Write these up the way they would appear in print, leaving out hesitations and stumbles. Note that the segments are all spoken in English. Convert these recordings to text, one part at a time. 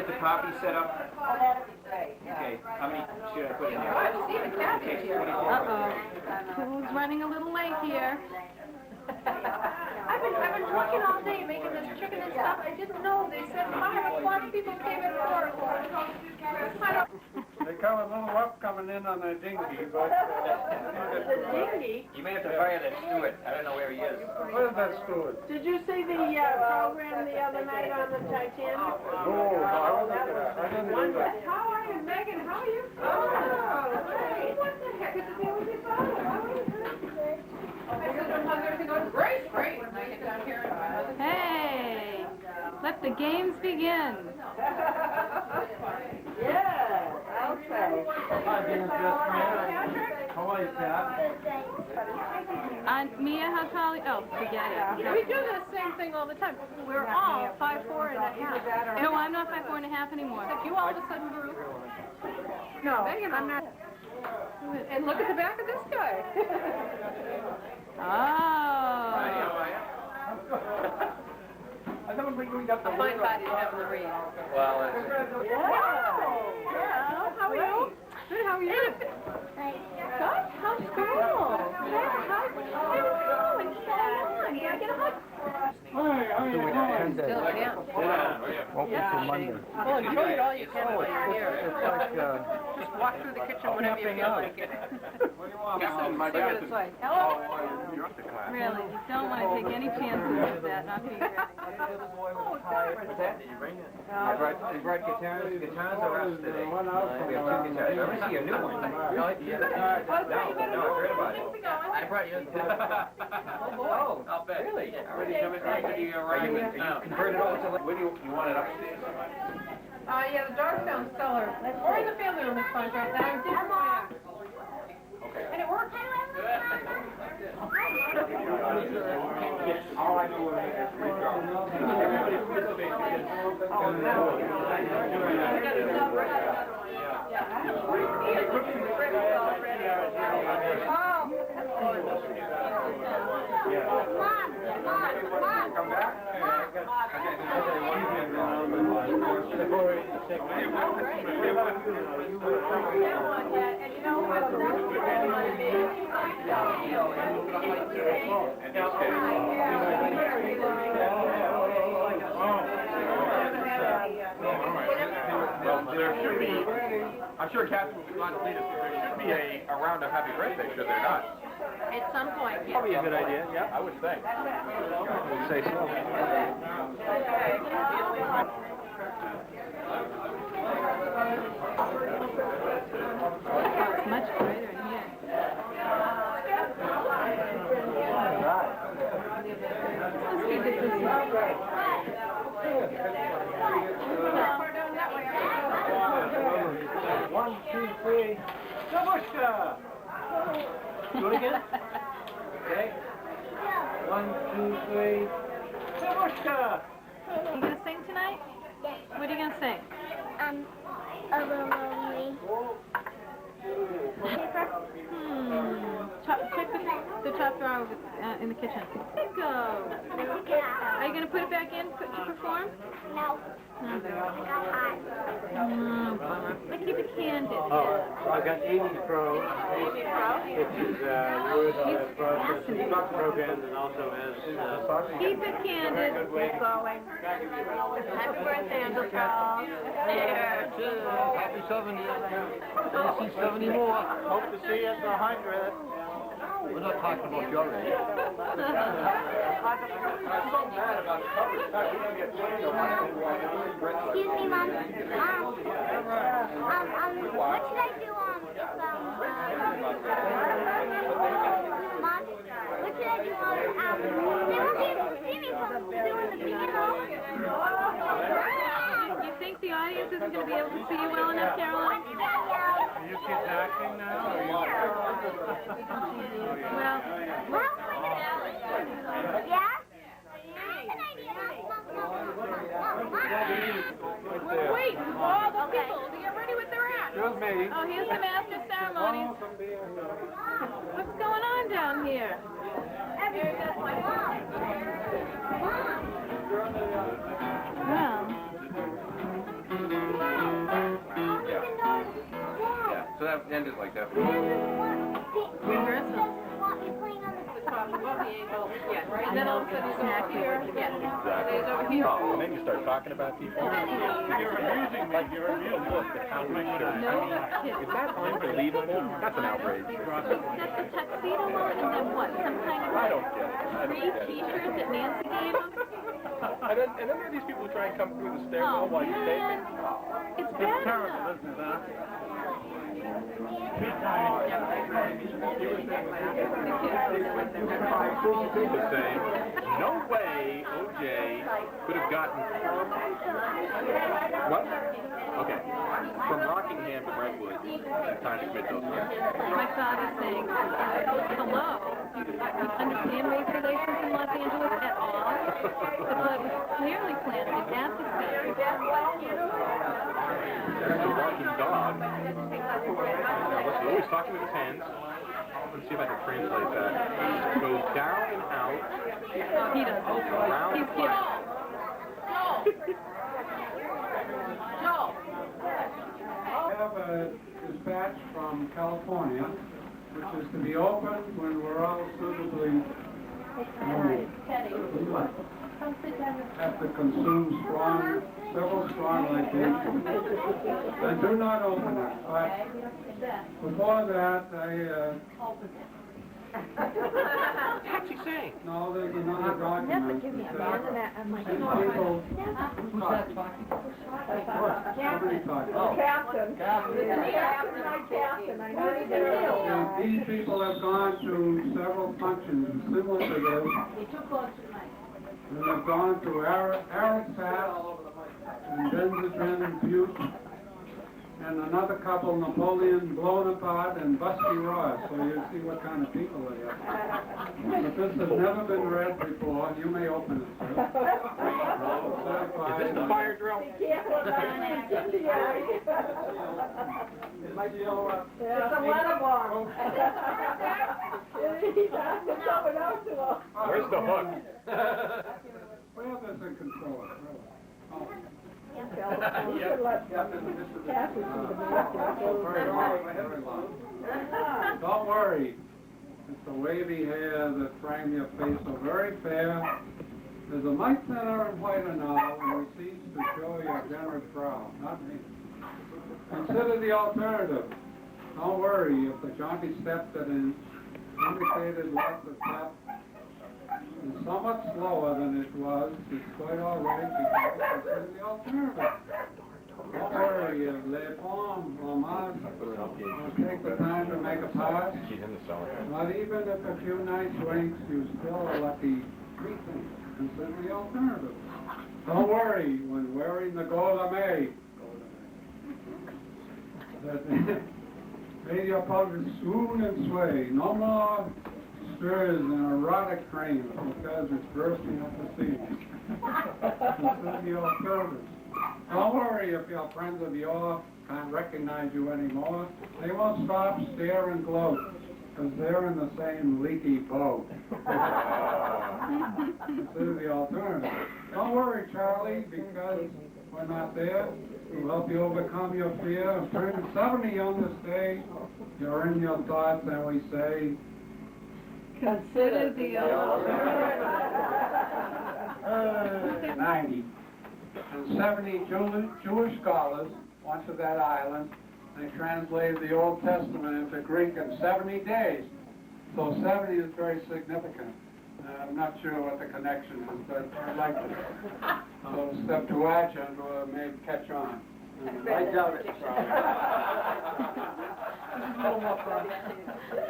get the coffee set up? Oh, that'd be great. Okay, how many should I put in there? Okay, Okay, 24. Who's running a little late here? I've been working all day making this chicken and stuff. I didn't know. They said 5 o'clock people came in for it. They come a little up coming in on their dinghy, but... The dinghy? You may have to fire that steward. I don't know where he is. Where's that steward? Did you see the program the other night on the Titanic? No, I didn't do that. How are you, Megan? How are you? Oh, great. What the heck is the deal with your father? How are you? I said, how's everything going? Great, great. When I get down here. Hey, let the games begin. Yeah, okay. Hi, Dean's best friend. How are you, Pat? Mia, how tall? Oh, forget it. We do the same thing all the time. We're all 5'4" and a half. No, I'm not 5'4" and a half anymore. Except you all of a sudden grew. No, Megan, I'm not. And look at the back of this guy. Oh. I don't think we got the Fine body to have the read. Well, Yeah. How are you? Good, how are you? Good. How's school? Yeah, how's going? What's going on? Can I get a hug? Hey, how you doing? Still can't. Won't be till Monday. Well, enjoy it all you can while you're here. It's like, Just walk through the kitchen whenever you feel like it. what do you want? See what it's like. Hello? Really, you don't want to take any chances with that, not being ready. I brought guitars. Guitars are us today. We have 2 guitars. I want to see a new one. Really? Yeah. No, I heard about it. I brought you. Oh, I'll bet. Really? Already coming back to the arrival. You converted over to, where do you want it upstairs? Yeah, the Darktown cellar. Or in the family room is fine. Now, I did my and it worked. All I know is come back? There should be, I'm sure Catherine will be glad to lead us, there should be a round of happy birthday, should there not? At some point, yeah. Probably a good idea, yeah. I would think. I would say so. It's much brighter in here. Let's keep it this way. 1, 2, 3. Babushka! Do it again? Okay. 1, 2, 3. Babushka! You gonna sing tonight? What are you gonna sing? A little lonely. Check the top drawer in the kitchen. There you go. Are you gonna put it back in to perform? No. No. I got hot. Oh, bummer. Let's keep it candid. Oh, I got Amy Pro, which is program and also has... Keep it candid. Keep going. Happy birthday, Uncle Charles. There, too. Happy 70. I'll see 70 more. Hope to see you at the 100. We're not talking about your age. I'm so mad about the coverage. We don't get played on Excuse me, Mom. What should I do Mom, what should I do they won't be able to see me from doing the piano. You think the audience isn't going to be able to see you well enough, Caroline? Are you kids acting now? Or Well, Yeah? We're waiting for all the people to get ready with their acts. Excuse me. oh, here's the master of ceremonies. What's going on down here? Well, So that ended like that. Rehearsal. And then all of a sudden he's over here. Yeah. And then he's over here. And then you start talking about people. You're amusing, like you're amusing. Look, the comedy show. No, that's it. Is that unbelievable? That's an outrage. So that's the tuxedo on, and then what? Some kind of I don't get it. I don't free get it. T-shirt that Nancy gave him? And then there are these people who try and come through the stairwell while you're taping. It's bad enough. This is, huh? Was saying, no way OJ could have gotten from what? Okay, from Rockingham to Redwood in time to commit those crimes. My father's saying, hello, you understand race relations in Los Angeles at all? The blood was clearly planted at the scene. The barking dog. Now listen, always talking with his hands. Let's see if I can translate that. Goes down and out. He doesn't. Around He's the kidding. I have a dispatch from California, which is to be opened when we're all suitably have to consume several strong libations. And do not open it. But before that, What's he saying? no, there's another document. These people, somebody talking. Captain. Captain, I know you do. These people have gone to several functions similar to this. And they've gone to Arafat and Benzedrin and Butte and another couple, Napoleon Bonaparte and Busty Ross. So you see what kind of people they are. But this has never been read before. You may open it, sir. Is this the fire drill? It's a letter bomb. Where's the hook? Well, there's a controller. Oh. Don't worry. It's the wavy hair that frame your face so very fair. There's a might thinner and whiter now, and receives to show your generous brow. Not me. Consider the alternative. Don't worry if the jaunty step that indicated lots of step is somewhat slower than it was. It's quite all right because consider the alternative. Don't worry if Les Pommes or Mars will take the time to make a pass. She's in the cellar. But even if a few nights winks, you still are lucky. Three things. Consider the alternative. Don't worry when wearing the Golame. That made your pulses swoon and sway. No more stirs in erotic dreams because it's bursting at the seams. Consider the alternative. Don't worry if your friends of yours can't recognize you anymore. They won't stop, stare, and gloat, because they're in the same leaky boat. Consider the alternative. Don't worry, Charlie, because we're not there. We'll help you overcome your fear. I'm turning 70 on this day. You're in your thoughts, and we say, Consider the alternative. 90. And 70 Jewish scholars went to that island. They translated the Old Testament into Greek in 70 days. So 70 is very significant. I'm not sure what the connection is, but I like it. So Septaugint may catch on. I doubt it.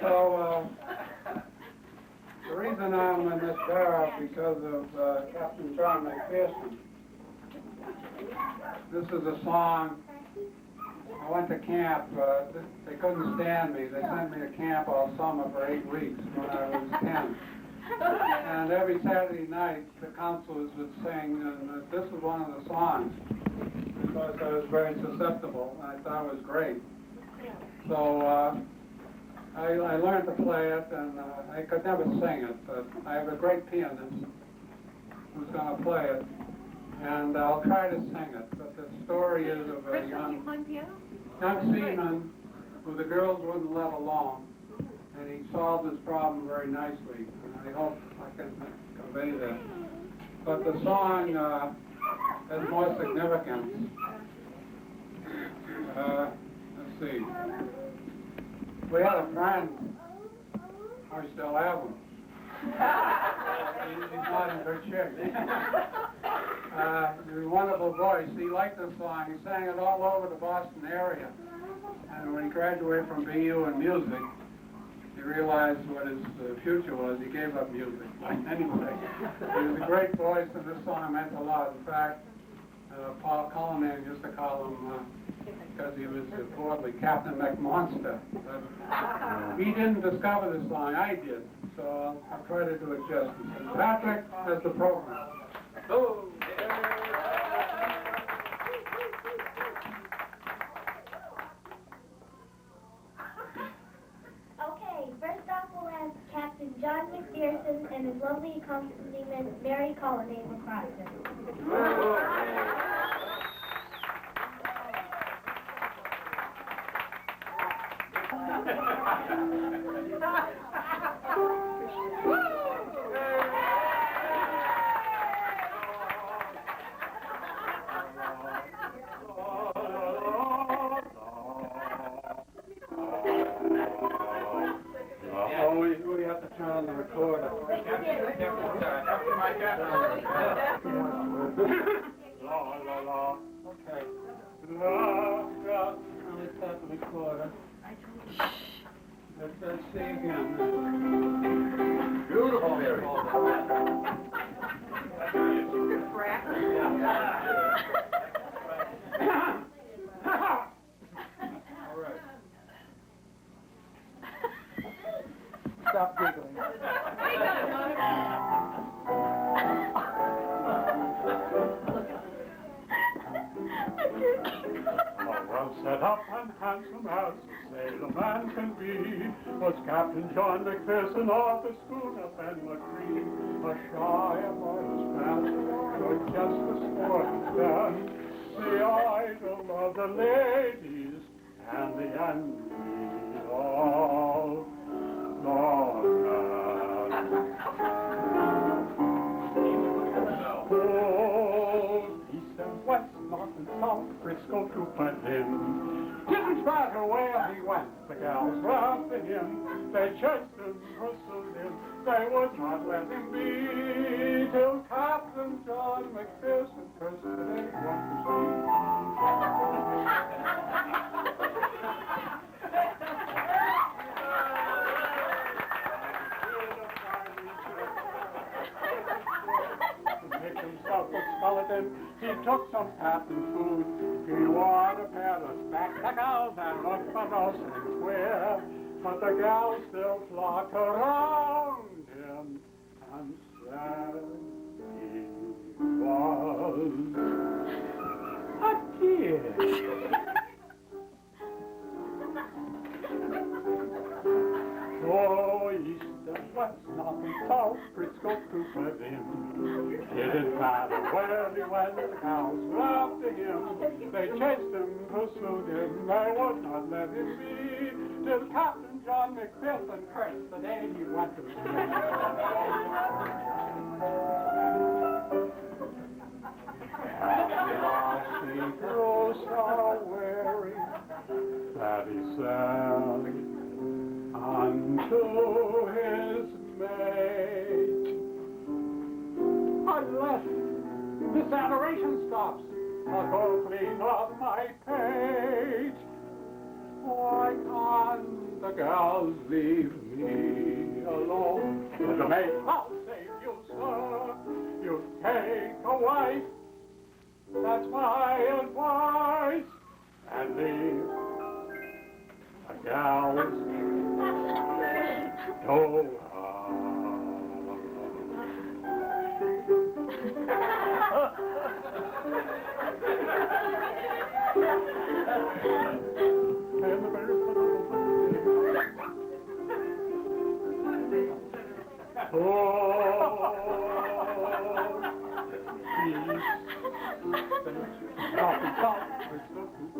So the reason I'm in this bar is because of Captain John McPherson. This is a song. I went to camp. They couldn't stand me. They sent me to camp all summer for 8 weeks when I was 10. And every Saturday night, the counselors would sing, and this was one of the songs, because I was very susceptible, and I thought it was great. So I learned to play it, and I could never sing it, but I have a great pianist who's going to play it, and I'll try to sing it. But the story is of a young seaman who the girls wouldn't let alone. And he solved this problem very nicely. And I hope I can convey that. But the song has more significance. Let's see. We had a friend, I still have him. He's not in good shape. He's a wonderful voice. He liked the song. He sang it all over the Boston area. And when he graduated from BU in music, he realized what his future was. He gave up music. Anyway, he was a great voice, and this song meant a lot. In fact, Paul Cullinan used to call him, because he was reportedly Captain McMonster. He didn't discover this song, I did. So I'll try to do it justice. Patrick has the program. Oh, Okay, first off we'll have Captain John McPherson and his lovely accompaniment, Mary Cullinan McCrossin. We have to turn on the recorder. La la la. Okay. La la. Let's start the recorder. Let's see again. Beautiful, Mary. All right. Stop giggling. Well set up and handsome as a sailor man can be was Captain John McPherson of the schooner Fenwick Green, a shy and modest man, but just a sporting man, the idol of the ladies and the envy of the man. Oh, east and west, north and south, Frisco to put him. Didn't matter where he went, the gals ran to him. They chased him, pursued him, they would not let him be, till Captain John McPherson cursed they want to see. To make himself look skeleton, he took some captain food. He wore a pair of spectacles and looked morose and queer, but the gals still flocked around him and said he was a dear. Oh, east and west, north and south, Frisco Cooper him. Didn't matter where he went, the cows were after him. They chased him, pursued him, they would not let him be, till Captain John McPherson cursed the day he went to sea. At last he grew so weary that he said unto his mate, unless this adoration stops, I'll go clean off my page. Why can't the gals leave me alone? The mate, I'll save you, sir. You take a wife, that's my advice, and leave the gals. Oh,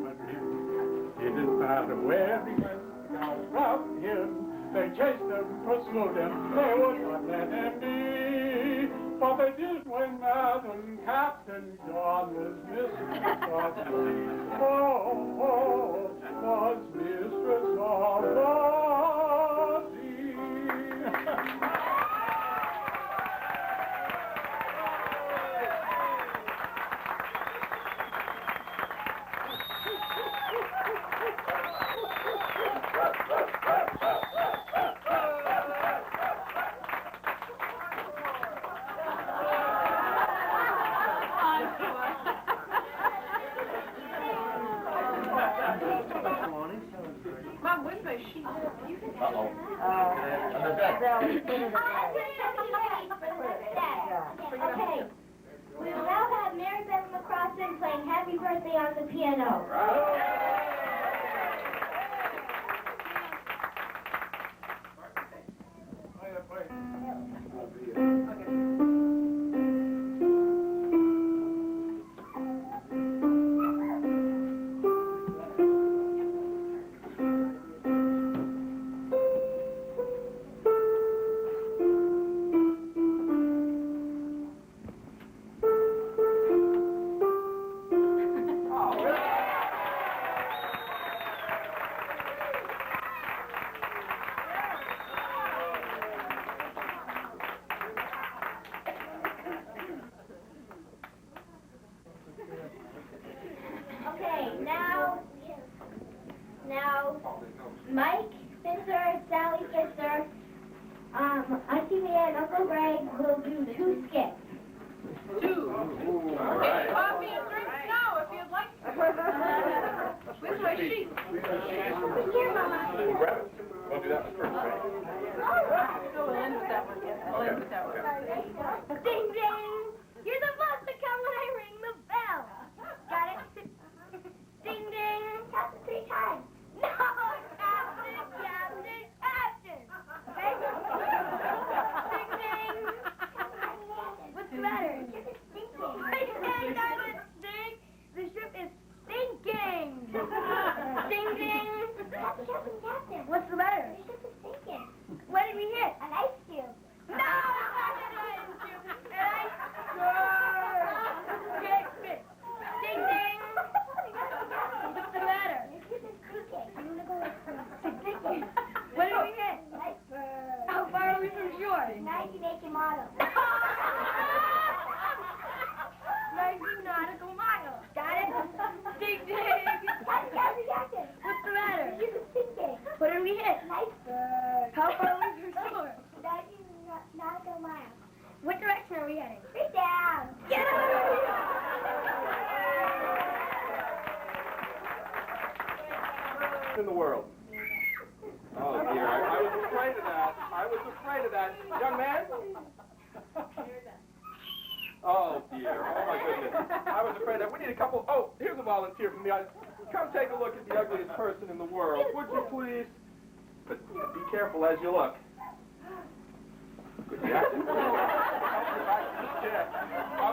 It didn't matter where happiness got from him. They chased him, pursued him, they would not let him be. But they did when Madam Captain John was mistress of the sea. Oh, was mistress of the sea. Mom, where's my sheet? Uh-oh. Okay. We will now have Mary Beth McCrossin playing Happy Birthday on the piano. Okay, now, Mike Fisher, Sally Fisher, Auntie Mia and Uncle Greg will do 2 skits. 2. Get coffee and drink now if you'd like. Where's my sheet? Here, Mama. We'll do that first, right? No, we'll end with that one. We'll end with that one. Ding, ding. You're supposed to come when I ring the bell. Got it? Ding, ding. Tap it 3 times. No, Captain. Okay? Ding, ding. What's the matter? I said I would stink. The ship is stinking. Ding, ding. Captain. What's the matter? The ship is sinking. What did we hit? An ice cube. No, not an ice cube. An ice cube. Get fixed. Ding, ding. What's the matter? The ship is sinking. I'm gonna go sinking. What did we hit? An iceberg. How far are we from shore? 19 miles. 19 nautical miles. Got it? Ding, ding. Captain. What's the matter? The ship is sinking. What did we hit? An iceberg. How far are we from shore? 19 nautical miles. What direction are we heading? Straight down. Get out! In the world. Oh dear, I was afraid of that. I was afraid of that. Young man? Oh dear, oh my goodness. I was afraid of that. We need a couple, oh, here's a volunteer from the audience. Come take a look at the ugliest person in the world, would you please? But be careful as you look. Good job.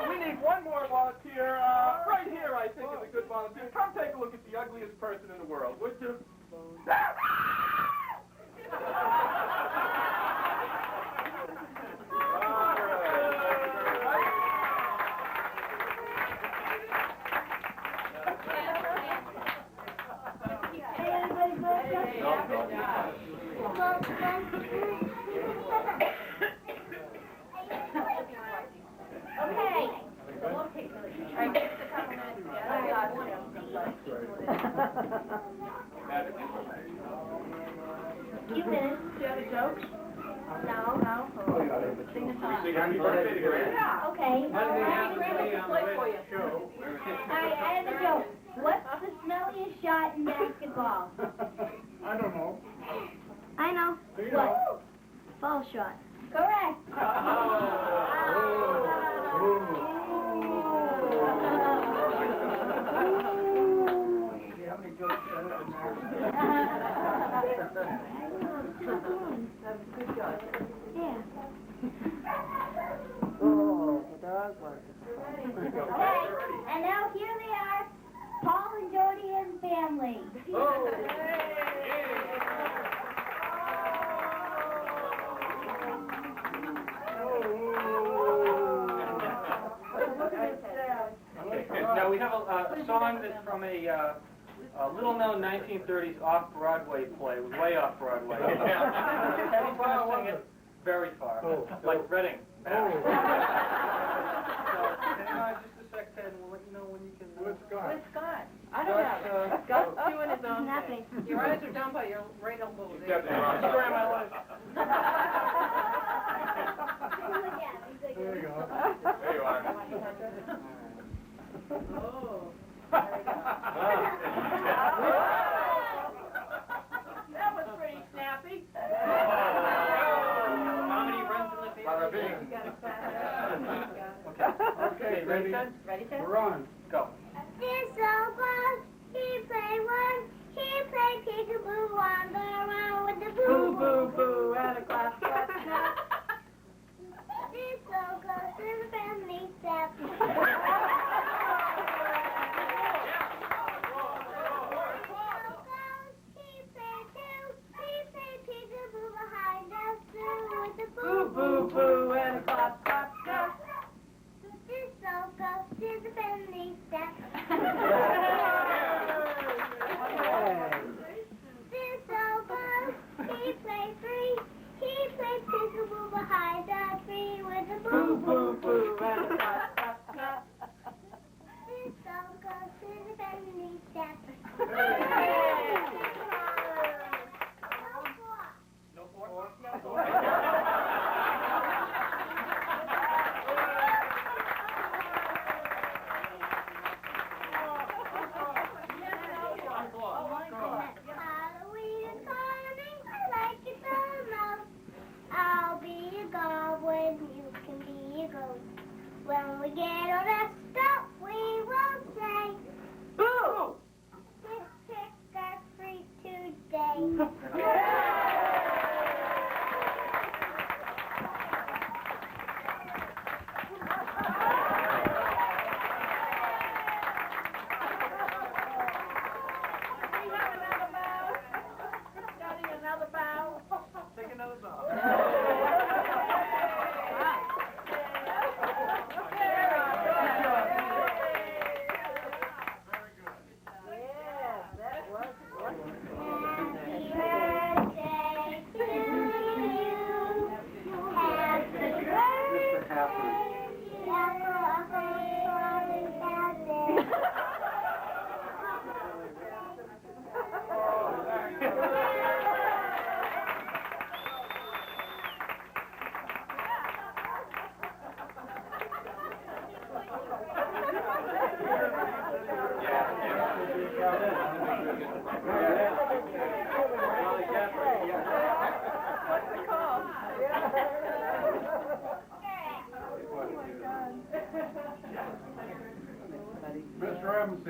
We need one more volunteer. Right here, I think, is a good volunteer. Come take a look at the ugliest person in the world, would you? Few minutes. Do you have a joke? No. No? Sing a song. Sing happy birthday to Grant. Okay. Play for you. Alright, I have a joke. What's the smelliest shot in basketball? I don't know. I know. You What? know. Foul shot. Correct. Yeah. Oh, the dog barking. Okay, and now here they are, Paul and Jody and family. Oh. Now we have a song that's from a little-known 1930s off-Broadway play. It was way off-Broadway. He's going to sing it very far, like Reading. So, hang on just a sec, Ted, and we'll let you know when you can... Where's Scott? Scott? I don't know. Scott's doing his own thing. Your eyes are down by your right elbow there. Swear my life. There you go. There you are. Oh. That was pretty snappy. Comedy runs in the Bada family. bing. Okay, ready, Ted? Ready, Ted? We're on. Go. This old boy, he played one. He played peekaboo on the round with the boo boo boo and a clap clap clap. This so close to the family step. Boo, boo, boo, and a clap, clap, clap. This so close to the family step. This so close, he played three. He played peekaboo behind the tree with a boo, boo, boo, and a clap, clap, clap. This so close to the family step. No more? Halloween is coming, I like it the most. I'll be a goblin, you can be a ghost. When we get all dressed up, we won't say, boo! This trick got free today. Take another bow. Mr. MC.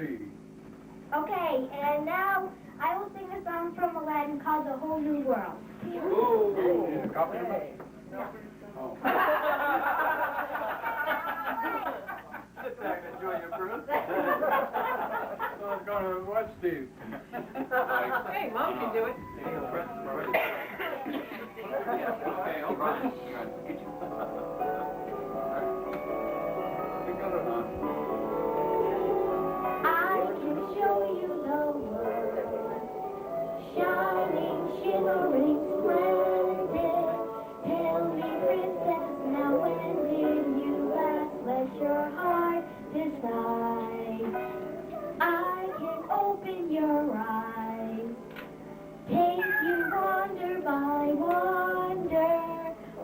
Okay, and now I will sing a song from Aladdin called The Whole New World. Ooh. Copy of it? Oh. Sit back and enjoy your fruit. So I was going to what, Steve? Hey, Mom can do it. Okay, hold on. You got it, huh? I can show you the world, shining, shimmering, splendid. Tell me, princess, now when did you last let your heart decide? I can open your eyes, take you wonder by wonder,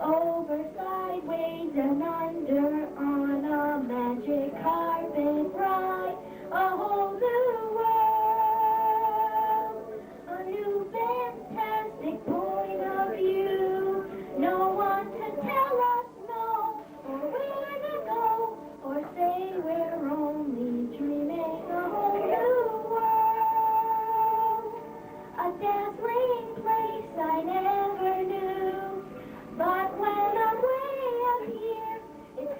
over, sideways, and under, on a magic carpet ride. A whole new world, a new fantastic point of view. No one to tell us no, or where to go, or say we're only dreaming. A whole new world, a dazzling place I never knew. But when I'm way up here, it's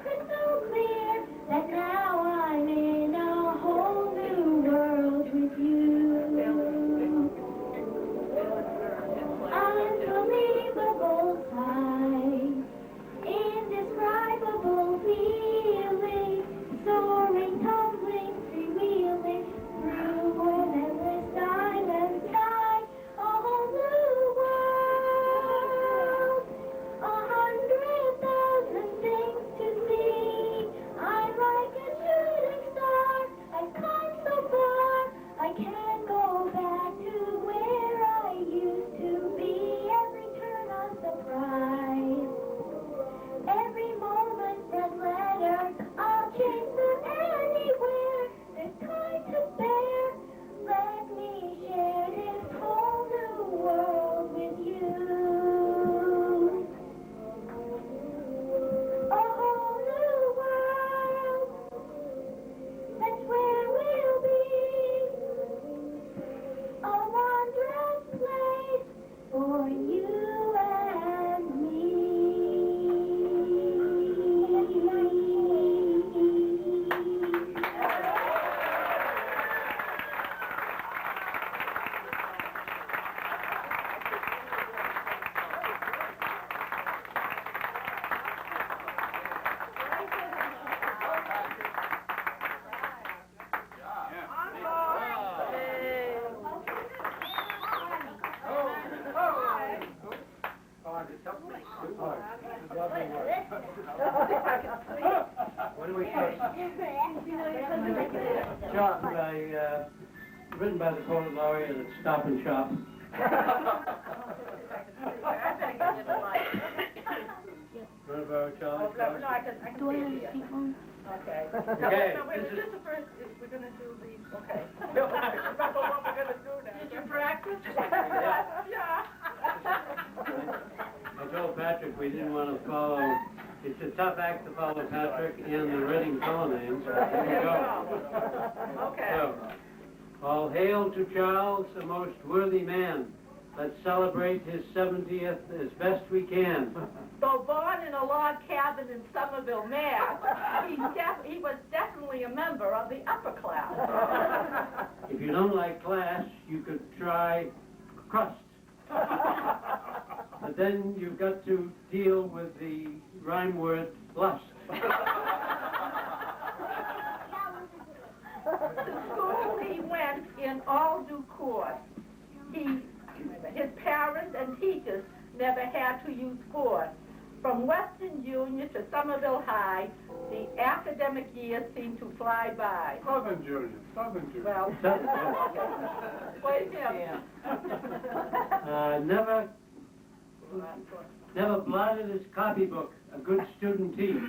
written by the poet laureate at Stop and Shop. What about Charlie? No, I can Do I see have it a here. seat on? Okay. Okay, No, wait, this this is the first, we're gonna do these, okay. No, I remember what we're gonna do now. Did you practice? Yeah. I told Patrick we didn't want to follow, it's a tough act to follow Patrick and the Reading color names. Here we go. Okay. So, all hail to Charles, a most worthy man. Let's celebrate his 70th as best we can. Though born in a log cabin in Somerville, Mass, he was definitely a member of the upper class. If you don't like class, you could try crust. But then you've got to deal with the rhyme word lust. To school he went in all due course. His parents and teachers never had to use force. From Western Junior to Somerville High, the academic years seemed to fly by. Southern Junior. Well, wait him. Never blotted his copybook, a good student he.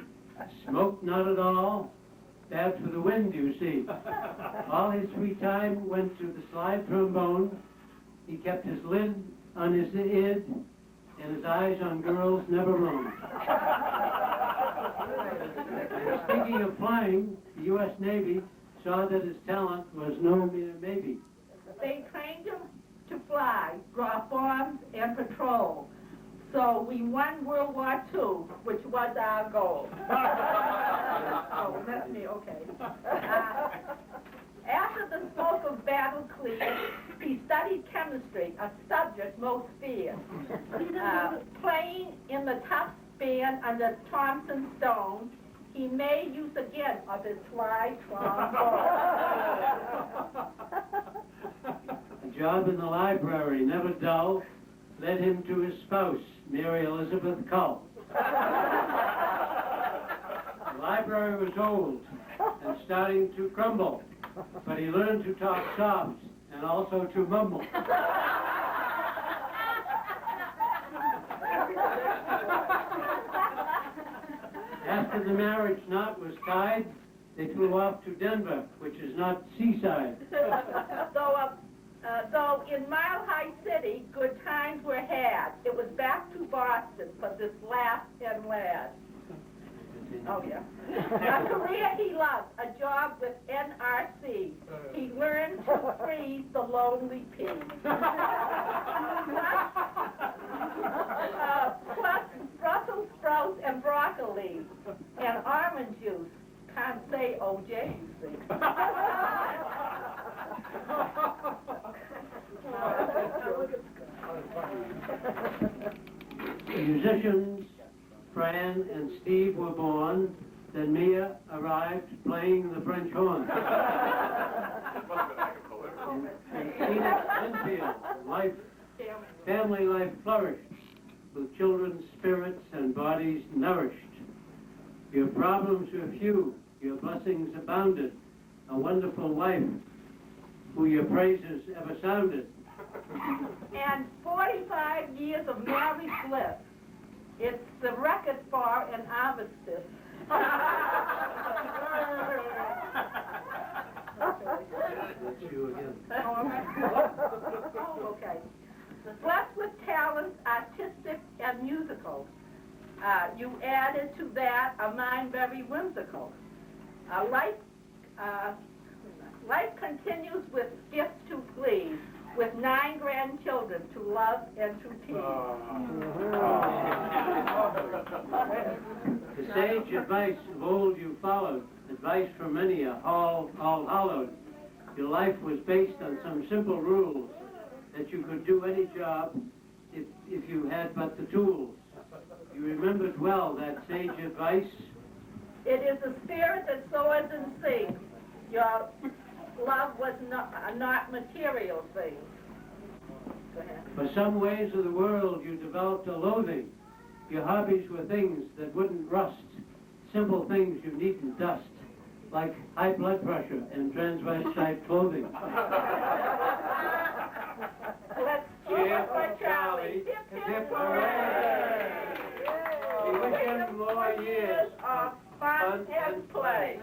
Smoked not at all, bad for the wind, you see. All his free time went to the slide trombone. He kept his lid on his id, and his eyes on girls never roamed. And speaking of flying, the U.S. Navy saw that his talent was no mere maybe. They trained him to fly, drop bombs, and patrol. So we won World War II, which was our goal. Oh, that's me, okay. After the smoke of battle cleared, he studied chemistry, a subject most feared. Playing in the tough band under Thompson Stone, he made use again of his slide trombone. A job in the library, never dull, led him to his spouse, Mary Elizabeth Cull. The library was old and starting to crumble, but he learned to talk soft and also to mumble. After the marriage knot was tied, they flew off to Denver, which is not seaside. Though in Mile High City, good times were had. It was back to Boston for this last and lad. Oh, yeah. A career he loved, a job with NRC. He learned to freeze the lonely pea. Plus Brussels sprouts and broccoli and almond juice. Can't say OJ, you see. Musicians, Fran and Steve were born, then Mia arrived playing the French horn. And Phoenix Enfield, family life flourished, with children's spirits and bodies nourished. Your problems were few, your blessings abounded, a wonderful wife, who your praises ever sounded. And 45 years of married bliss. It's the record for an armistice. That's you again. Oh, okay. Blessed with talents, artistic and musical. You added to that a mind very whimsical. Life continues with gifts to please, with 9 grandchildren to love and to tease. The sage advice of old you followed, advice from many all hallowed. Your life was based on some simple rules, that you could do any job if you had but the tools. You remembered well that sage advice? It is the spirit that soars and sings. Your love was not material things. Go ahead. For some ways of the world you developed a loathing. Your hobbies were things that wouldn't rust, simple things you needn't dust. like high blood pressure and transvestite clothing. Let's cheer for Charlie. Hip, hip, hooray! We wish him more years of fun and play.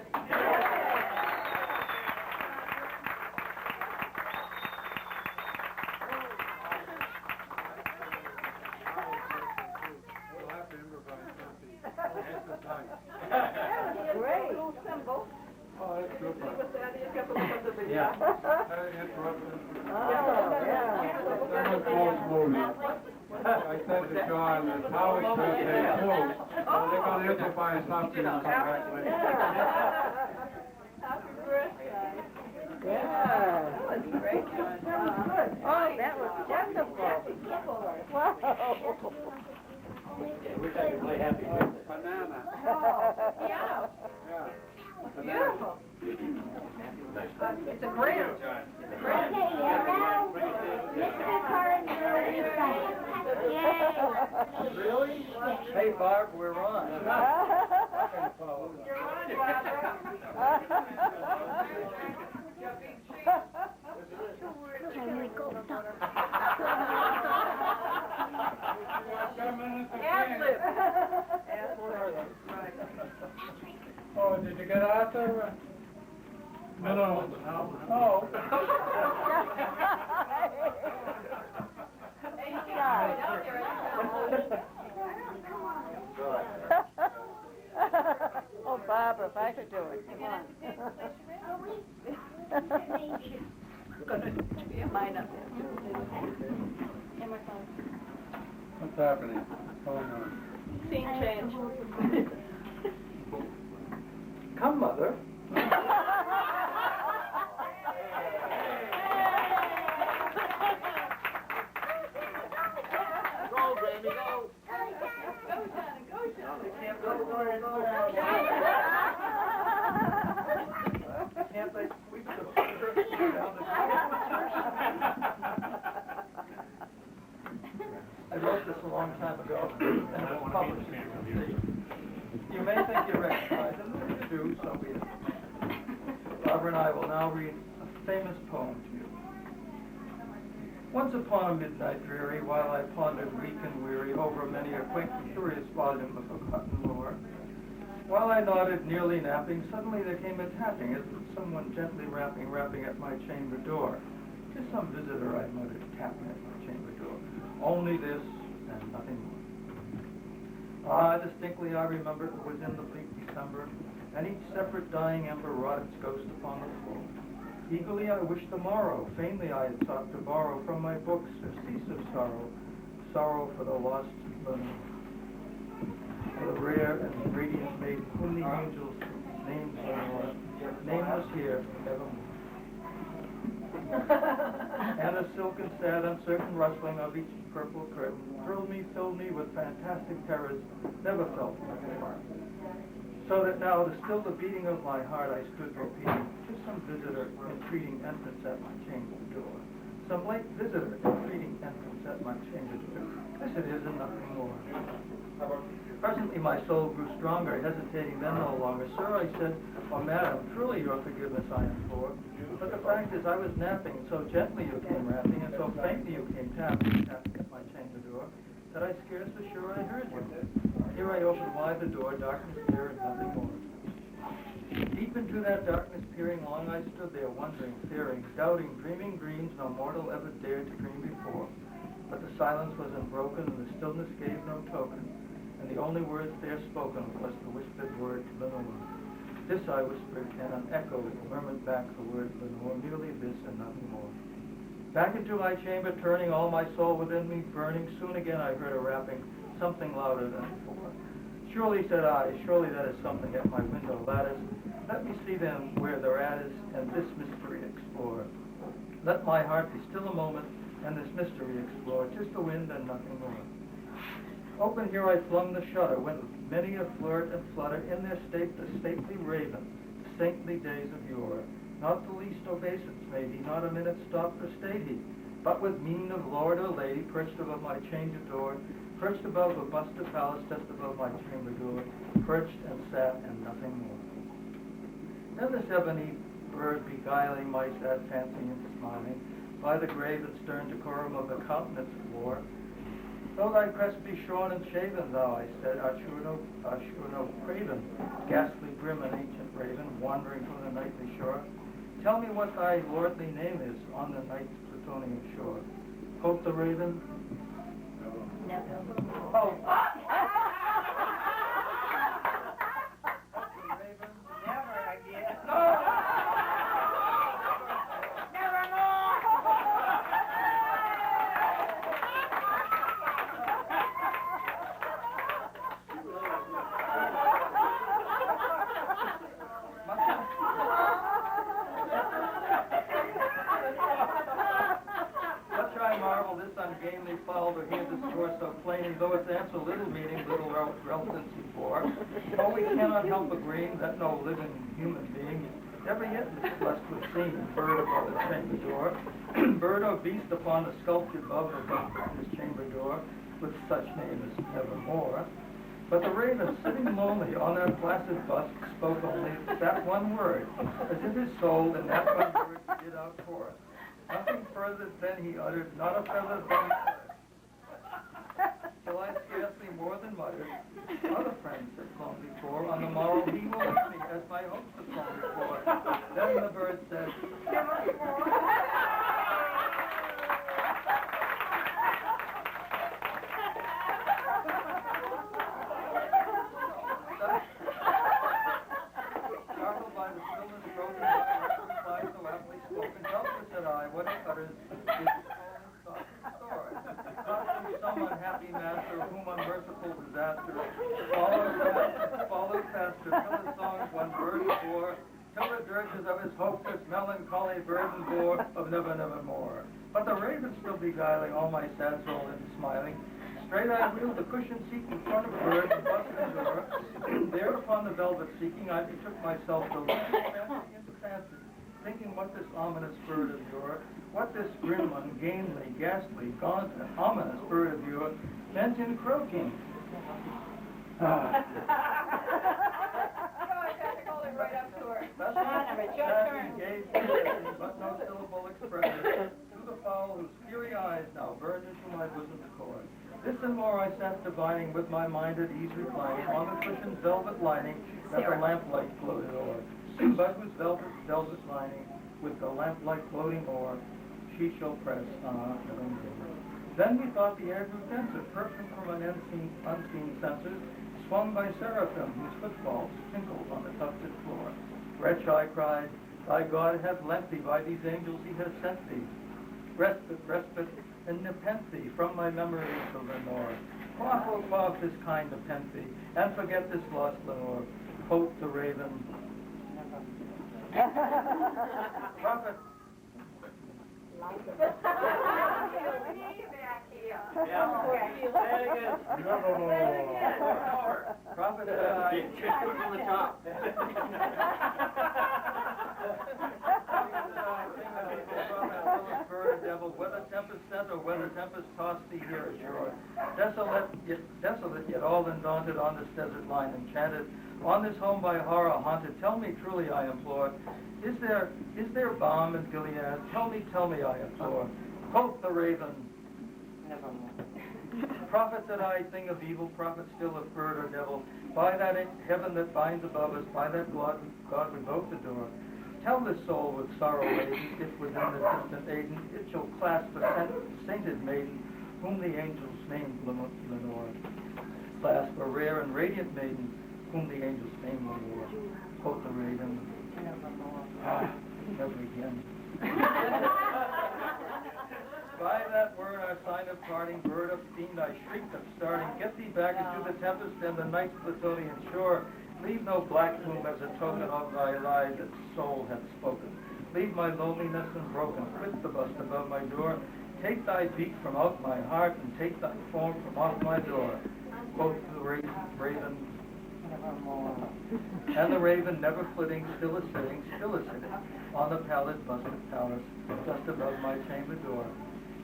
We'll have to improvise something. Exercise. Great. Little symbol. Oh, that's good. See what that is? You have to look at the video. Yeah. Yeah. I said to John that Howard's birthday too, so they're gonna improvise something and come back later. Happy birthday. Yeah. That was great, John. That was good. Oh, that was wonderful. Wow. Wish I could play Happy Birthday. Banana. Yeah. Yeah. Beautiful. It's a grant. Okay, and now, Mr. Carter is back. Yay! Really? Hey, Barb, we're on. You're on, Ad-lib. Oh, did you get Arthur? No. Oh. Oh, Barbara, if I could do it, come on. Yeah, mine up there. What's happening? What's going on? Scene change. Come, Mother. Go, baby, go. Can't they sweep the I wrote this a long time ago, and it was published. You may think you recognize it, and if you do, so be it. Barbara and I will now read a famous poem to you. Once upon a midnight dreary, while I pondered weak and weary over many a quaint and curious volume of forgotten lore, while I nodded, nearly napping, suddenly there came a tapping, as of someone gently rapping at my chamber door. "'Tis some visitor," I muttered, tapping at my chamber door. "Only this, and nothing more." Ah, distinctly I remember it was in the bleak December, and each separate dying ember wrought its ghost upon the floor. Eagerly I wished the morrow, vainly I had sought to borrow from my books a cease of sorrow, sorrow for the lost Lenore, for the rare and radiant maiden whom the angels named Lenore, nameless here evermore. And the silken, sad, uncertain rustling of each purple curtain thrilled me, filled me with fantastic terrors never felt before. So that now, to still the beating of my heart, I stood repeating, "'Tis some visitor entreating entrance at my chamber door. Some late visitor entreating entrance at my chamber door. This it is and nothing more." Presently my soul grew stronger, hesitating then no longer. "Sir," I said, "or madam, truly your forgiveness I implore. But the fact is I was napping, and so gently you came rapping, and so faintly you came tapping at my chamber door, that I scarce was sure I heard you. Here I opened wide the door, darkness there and nothing more. Deep into that darkness peering, long I stood there, wondering, fearing, doubting, dreaming dreams no mortal ever dared to dream before. But the silence was unbroken, and the stillness gave no token, and the only words there spoken was the whispered word, Lenore. This I whispered, and an echo murmured back the word, Lenore, merely this and nothing more. Back into my chamber turning, all my soul within me burning, soon again I heard a rapping, something louder than before. "Surely," said I, "surely that is something at my window lattice. Let me see then where thereat is, and this mystery explore. Let my heart be still a moment, and this mystery explore. 'Tis the wind and nothing more." Open here I flung the shutter, when many a flirt and flutter in their state the stately raven, the saintly days of yore. Not the least obeisance made he, not a minute stopped or stayed he, but with mien of lord or lady, perched above my chamber door, perched above a busted palace just above my chamber door, perched and sat and nothing more. Then this ebony bird beguiling my sad fancy into smiling, by the grave and stern decorum of the countenance wore. Though thy crest be shorn and shaven, thou, I said, art sure no craven, ghastly grim and ancient raven, wandering from the nightly shore. Tell me what thy lordly name is on the night's Plutonian shore. Quoth the raven, oh. Never again. Much I marvel this ungainly fowl to hear discourse so plain, though its answer little meaning, little relevance before. Oh, we cannot help agreeing that no living human being ever yet is blessed with seeing bird above the chamber door, bird or beast upon the sculptured above his chamber door, with such name as nevermore. But the raven, sitting lonely on that placid bust, spoke only that one word, as if his soul in that one word did outpour. Nothing further than he uttered, not a feather than he uttered. Till I scarcely more than muttered, other friends have flown before, on the morrow he will meet me, as my hopes have flown before. Then the bird said, startled by the stillness broken by a reply so aptly spoken, doubtless said I, what it utters is calling soft sword. Not from some unhappy master whom unmerciful disaster followed faster, till his songs one burden bore, till the dirges of his hopes this melancholy burden bore of never, nevermore. But the raven still beguiling all my sad soul into smiling, straight I wheeled the cushion seat in front of bird and busted the door. There upon the velvet seeking, I betook myself to fancy into fancy, thinking what this ominous bird of yours, what this grim, ungainly, ghastly, gaunt, and ominous bird of yours meant in croaking. Right up to her. That's it's your turn. Gazed but no syllable expressed to the fowl whose fury eyes now burned into my bosom's core. This and more I sat divining, with my mind at ease reclining on the cushion's velvet lining that the lamplight floated o'er. But whose velvet lining, with the lamplight floating o'er, she shall press heaven's door. Then we thought the air grew denser, perfumed from an unseen censers, swung by seraphim whose footfalls tinkled on the tufted floor. Wretch, I cried, thy God hath lent thee, by these angels he has sent thee. Respite, and nepenthe from my memory till Lenore. Quaff, oh quaff this kind of nepenthe, and forget this lost Lenore. Quoth the raven. Prophet. Prophet said I. From the top. Bird, devil, whether tempest sent or whether tempest tossed thee here ashore. Desolate yet all undaunted on this desert line enchanted, on this home by horror haunted, tell me truly I implore, is there balm in Gilead? Tell me I implore. Quoth the raven, nevermore. Prophet said I, thing of evil, prophet still of bird or devil, by that heaven that binds above us, by that God we both adore. Tell this soul with sorrow laden, if within the distant Aden, it shall clasp a sainted maiden, whom the angels named Lenore. Clasp a rare and radiant maiden, whom the angels named Lenore. Quoth the raven, never again. By that word our sign of parting, bird of fiend, I shrieked of starting. Get thee back into the tempest and the night's Plutonian shore. Leave no black plume as a token of thy lie that soul hath spoken. Leave my loneliness unbroken. Quit the bust above my door. Take thy beak from out my heart, and take thy form from off my door. Quoth the raven, nevermore. And the raven, never flitting, still a-sitting, on the pallid busted palace, just above my chamber door.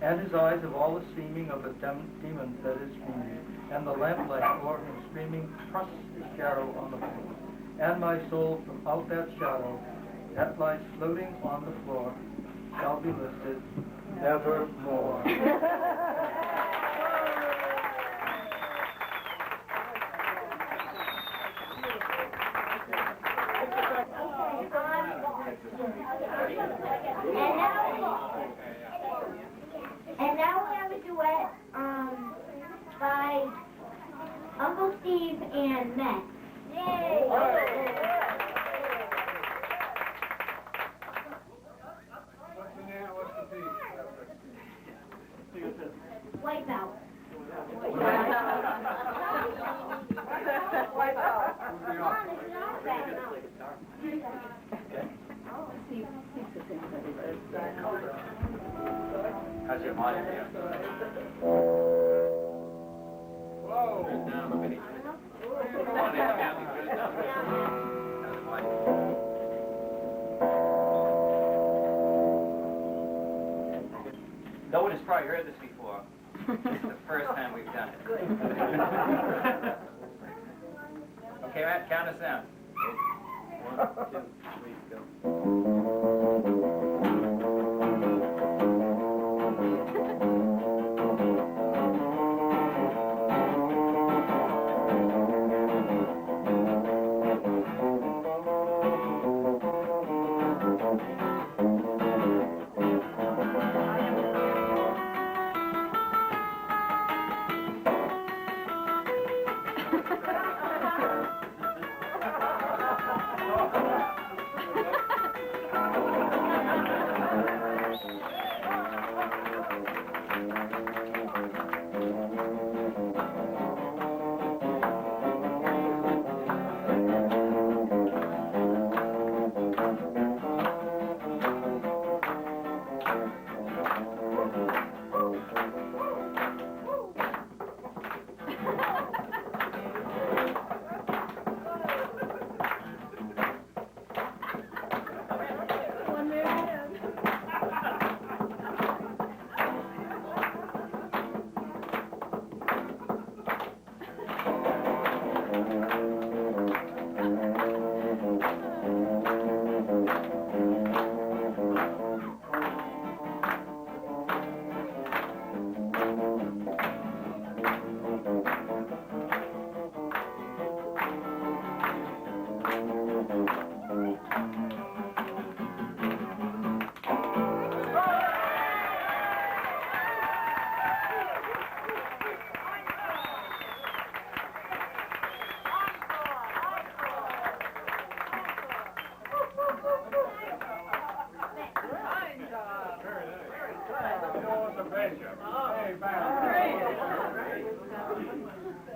And his eyes have all the seeming of a demon that is fiending, and the lamplight o'er him streaming trusts his shadow on the floor. and my soul from out that shadow that lies floating on the floor shall be lifted nevermore. And now we have a duet by Uncle Steve and Matt. Yay! What's the name, what's the piece? Wipeout. How's your mind? Whoa! Nobody's probably heard this before. This is the first time we've done it. Okay, Matt, count us down. 1, 2, 3, go.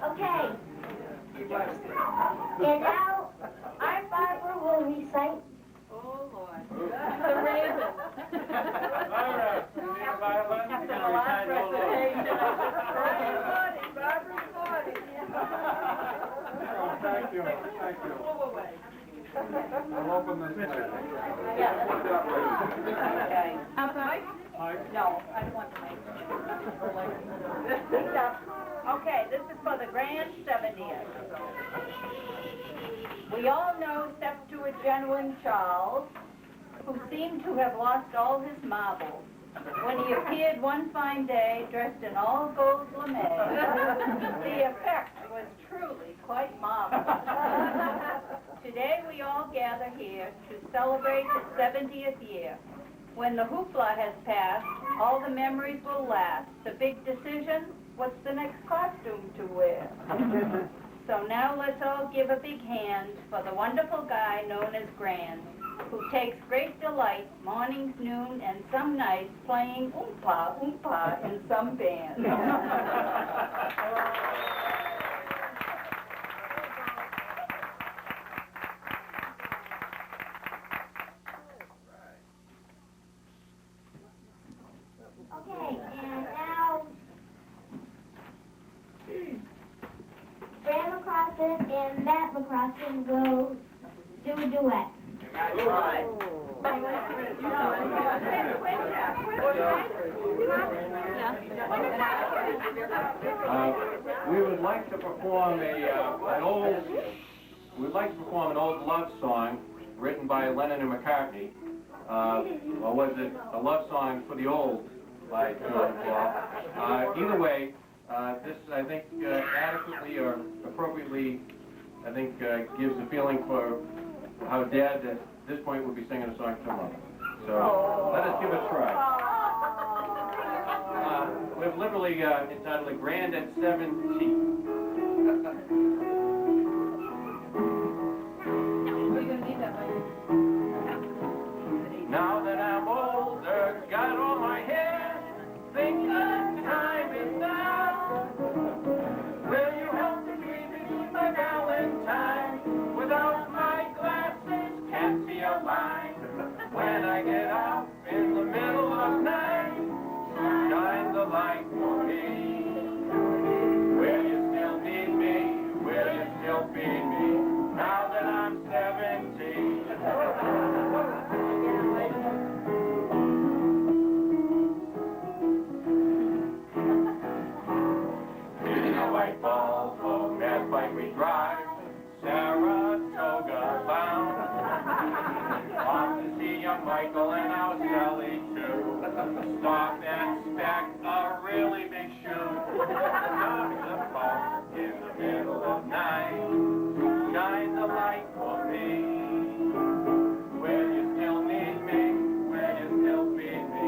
Okay. And now, our Barbara will recite. Oh, Lord. The Raven. All right, you need a violin? After the last recitation. Thank you, thank you. I'll open this way. Outside? No, I don't want to make it. Okay, this is for the grand 70th. We all know Septaugint Charles, who seemed to have lost all his marbles when he appeared one fine day dressed in all gold lame. The effect was truly quite marvelous. Today we all gather here to celebrate his 70th year. When the hoopla has passed, all the memories will last. The big decision, what's the next costume to wear? So now let's all give a big hand for the wonderful guy known as Grand, who takes great delight mornings, noon, and some nights playing oompa oompa in some band. Okay, and now, Graham McCrossan and Matt McCrossan will do a duet. We would like to perform an old we'd like to perform an old love song written by Lennon and McCartney. Or was it a love song for the old by George and Paul? Either way, this, I think, adequately or appropriately, I think, gives a feeling for how Dad at this point would be singing a song to Mother. So let us give it a try. We've literally entitled it Grand at 17. Now that I'm older, got all my hair, think the time is now. Will you help me be my Valentine? Without my glasses, can't see a line. When I get out in the middle of night, shine the light for me. Will you still need me? Will you still be me? Now that I'm 17. White Volvo, mad bike we drive, Saratoga bound. Off to see young Michael and our Sally too. Stop and inspect a really big shoe. Stop the park in the middle of night. Shine the light for me. Will you still need me? Will you still be me?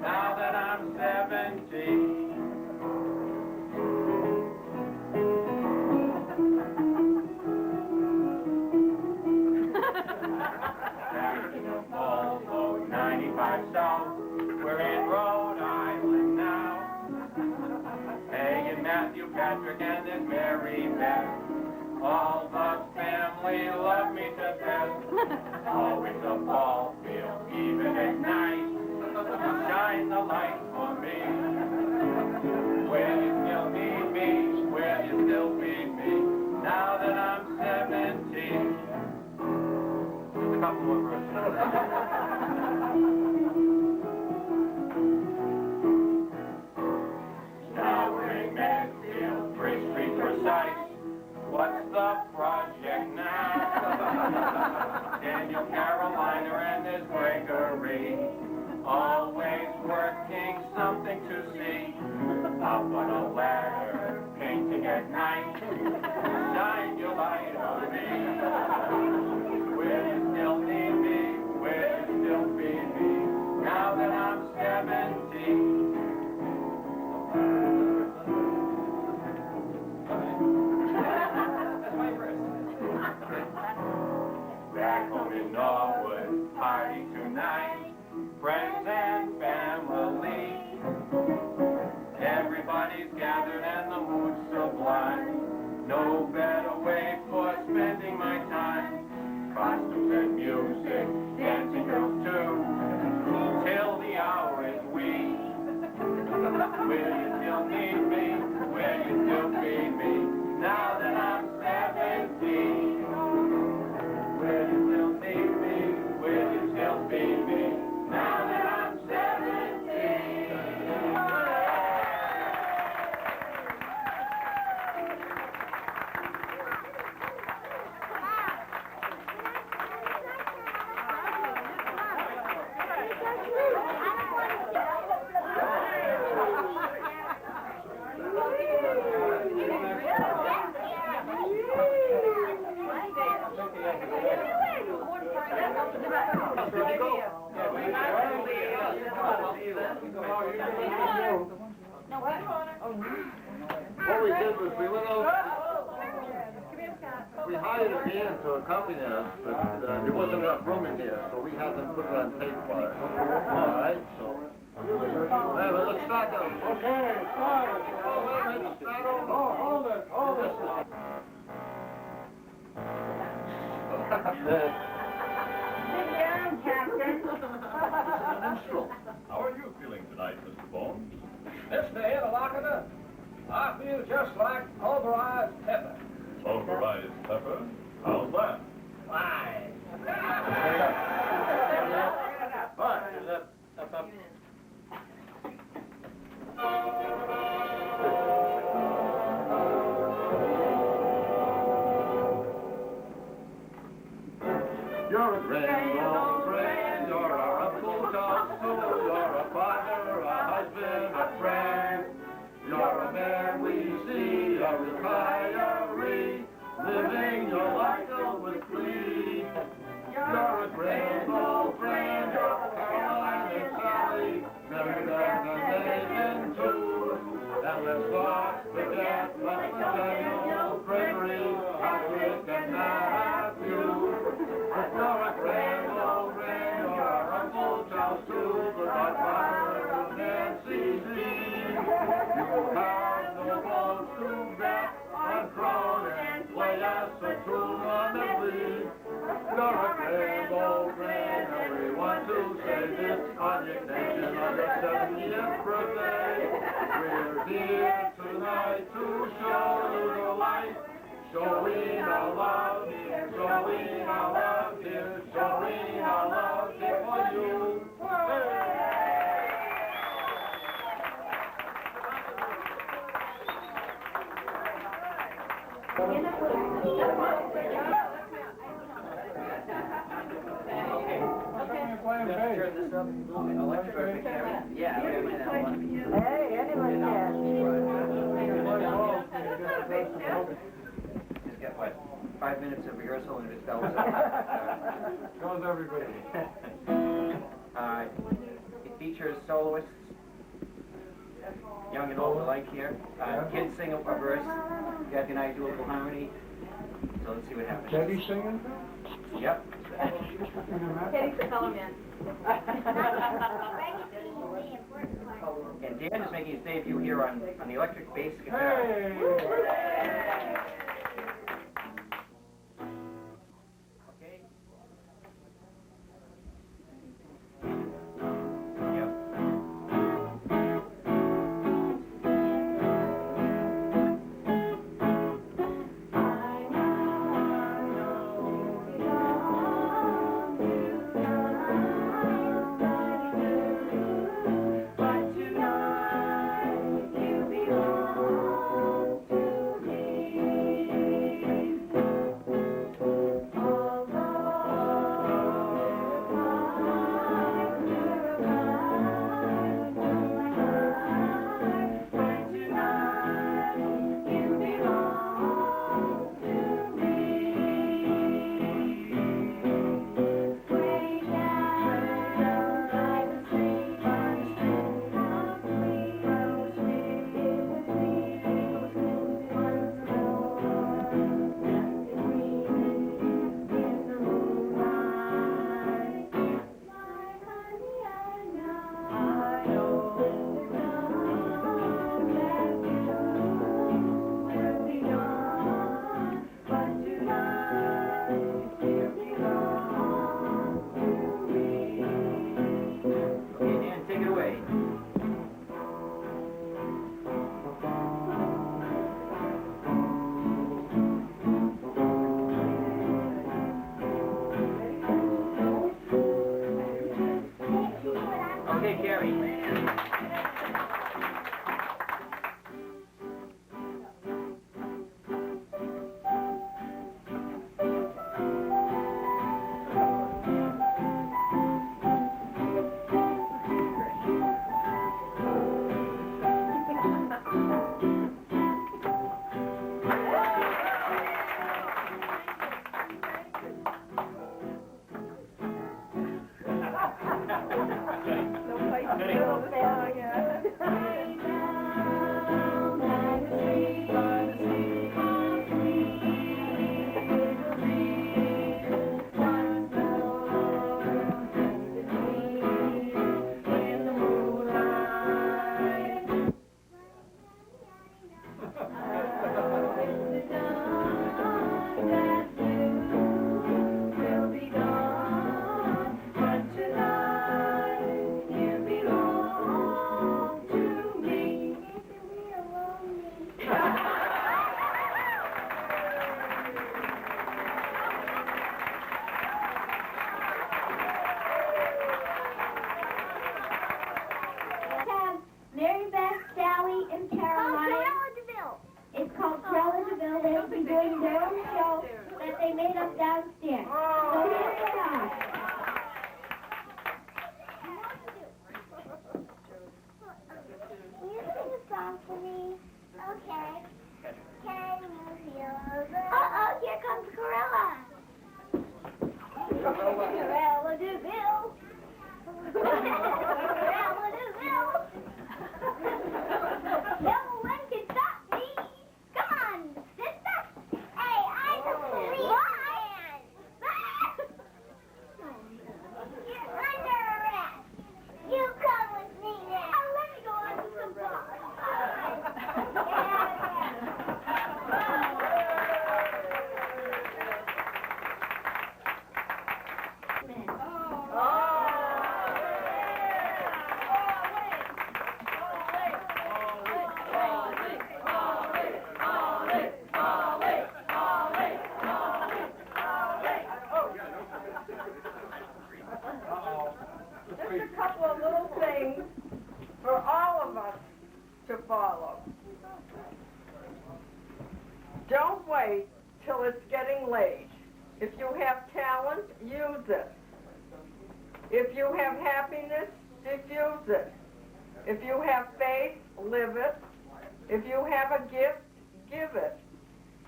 Now that I'm 17. Volvo 95 South, we're in Rhode Island now. Hey, and Matthew, Patrick, and there's Mary Beth. All the family love me to death. Always a ball field, even at night. Shine the light for me. Will you still need me? Will you still be me? Now that I'm 17. A couple more verses. Now we're in Medfield, Bridge Street precise. What's the project now? Daniel, Carolina, and there's Gregory. Always working something to see. Up on a ladder, painting at night. Shine your light on me. Will you still need me? Will you still be me? Now that I'm 17. Back home in Norwood, party tonight. Friends and family. Everybody's gathered and the mood's sublime. No better way for spending my time. Costumes and music, dancing girls too, till the hour is wee. Will you still need me? Will you still be me? Now that I'm 17. Will you still need me? Will you still be me? Now that I'm 17. What we did was we went over, we hired a band to accompany us, but there wasn't enough room in here, so we had them put it on tape for us. All right, so. Hey, well, let's start now. Okay, start it. Let's start over. Oh, hold it, hold it. Sit down, Captain. How are you feeling tonight, Mr. Bones? Mr. Interlocutor, I feel just like pulverized pepper. Pulverized pepper? How's that? Fine. Rainbow friend, you're our uncle Charles too. You're a father, a husband, a friend. You're a man we see, a retiree, living your life filled with glee. You're a rainbow friend, you're Caroline and Sally, Mary Beth and Megan too. And let's not forget Nathaniel, Gregory, Patrick and Matthew. You're a rainbow friend, you're our Uncle Charles too, the godfather of Nancy's Lee. You have no bones to bet on crown and play us a tune on the Lee. You're a rainbow friend, and we want to say this on the occasion of your 70th birthday. We're here tonight to show you the light, showing our love here, showing our love here, showing our love here for you. Turn this up. Electric camera. Yeah, we might have one. Hey, anyone can. Just get what? 5 minutes of rehearsal and it's bells. Goes everybody. It features soloists, young and old alike here. Kids sing a verse. Kathy and I do a little harmony. So let's see what happens. Debbie singing? Yep. Teddy's the color man. And Dan is making his debut here on the electric bass guitar. Hey! Okay. Yep. It's called Trella DeVille. They'll be doing their own show. That's that they made up downstairs. So here they are. Can you sing a song for me? Okay. Can you feel the... Uh-oh, here comes Gorilla. Gorilla do Bill. Gorilla do Bill. No one can stop me. Come on, sister. Hey, I can believe man. You're under arrest. You come with me now. Oh, let me go on to some bars. Just a couple of little things for all of us to follow. Don't wait till it's getting late. If you have talent, use it. If you have happiness, diffuse it. If you have faith, live it. If you have a gift, give it.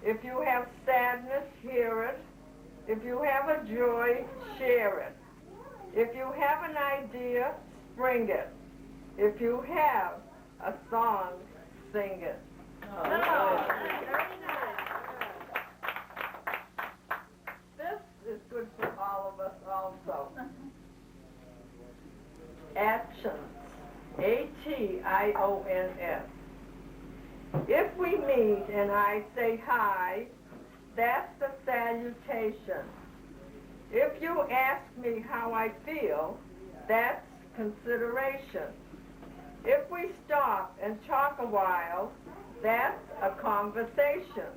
If you have sadness, hear it. If you have a joy, share it. If you have an idea, spring it. If you have a song, sing it. This is good for all of us also. Actions. A-T-I-O-N-S. If we meet and I say hi, that's a salutation. If you ask me how I feel, that's consideration. If we stop and talk a while, that's a conversation.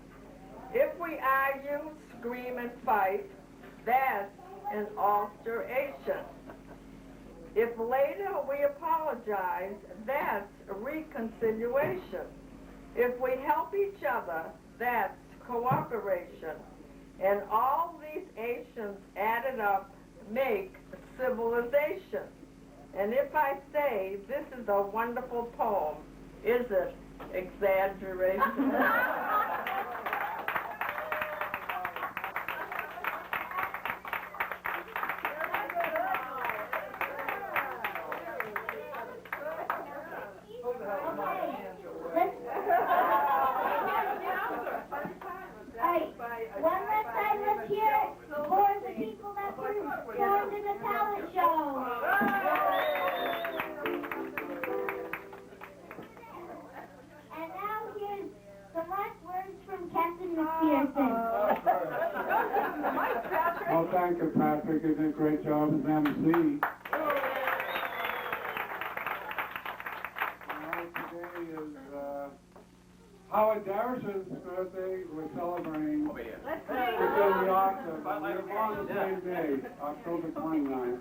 If we argue, scream, and fight, that's an alteration. If later we apologize, that's a reconciliation. If we help each other, that's cooperation. And all these Asians added up make civilization. And if I say this is a wonderful poem, is it exaggeration? One last time, let's hear it for the people that performed in the talent show. And now here's some last words from Captain McPherson. Well, thank you, Patrick. You did a great job as MC. Today is Howard Darrison's birthday. We're celebrating. Let's We're in the October. We're born the same day, October 29th.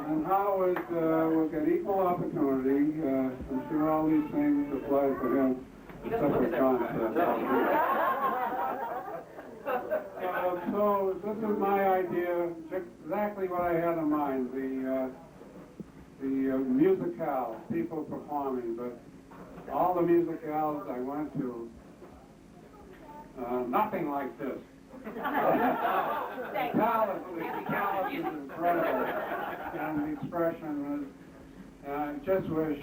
And Howard will get equal opportunity. I'm sure all these things apply for him, except for John. So this is my idea, exactly what I had in mind. The musicale, people performing, but all the musicales I went to, nothing like this. The talent is incredible, and the expression was, and I just wish,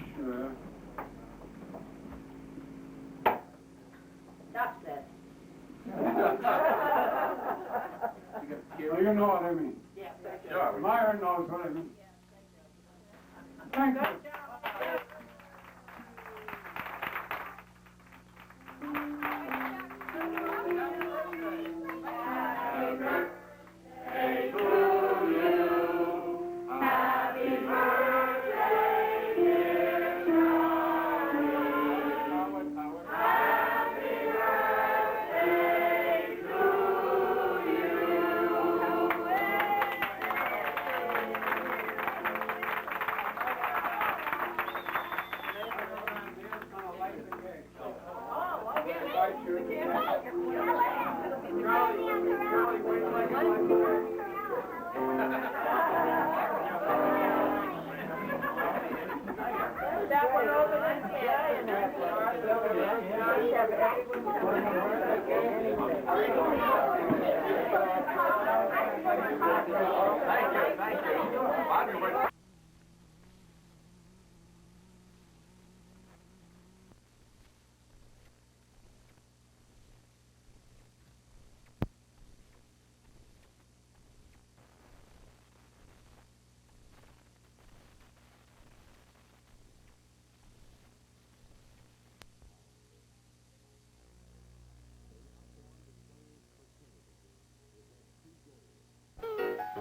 Stop that. well, you know what I mean. Yeah. Sure. Myron knows what I mean. Thank you.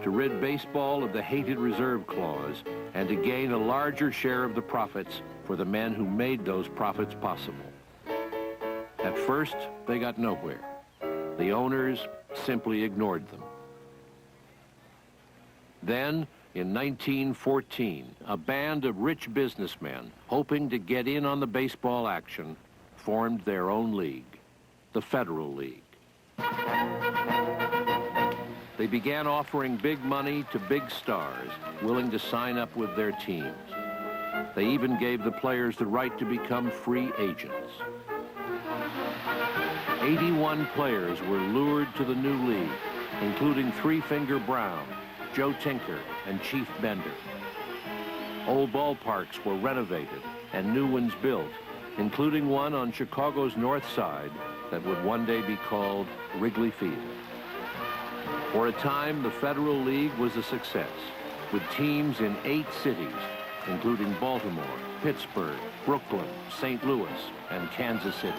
to rid baseball of the hated reserve clause and to gain a larger share of the profits for the men who made those profits possible. At first, they got nowhere. The owners simply ignored them. Then, in 1914, a band of rich businessmen, hoping to get in on the baseball action, formed their own league, the Federal League. They began offering big money to big stars willing to sign up with their teams. They even gave the players the right to become free agents. 81 players were lured to the new league, including Three Finger Brown, Joe Tinker, and Chief Bender. Old ballparks were renovated and new ones built, including one on Chicago's north side that would one day be called Wrigley Field. For a time, the Federal League was a success, with teams in 8 cities, including Baltimore, Pittsburgh, Brooklyn, St. Louis, and Kansas City.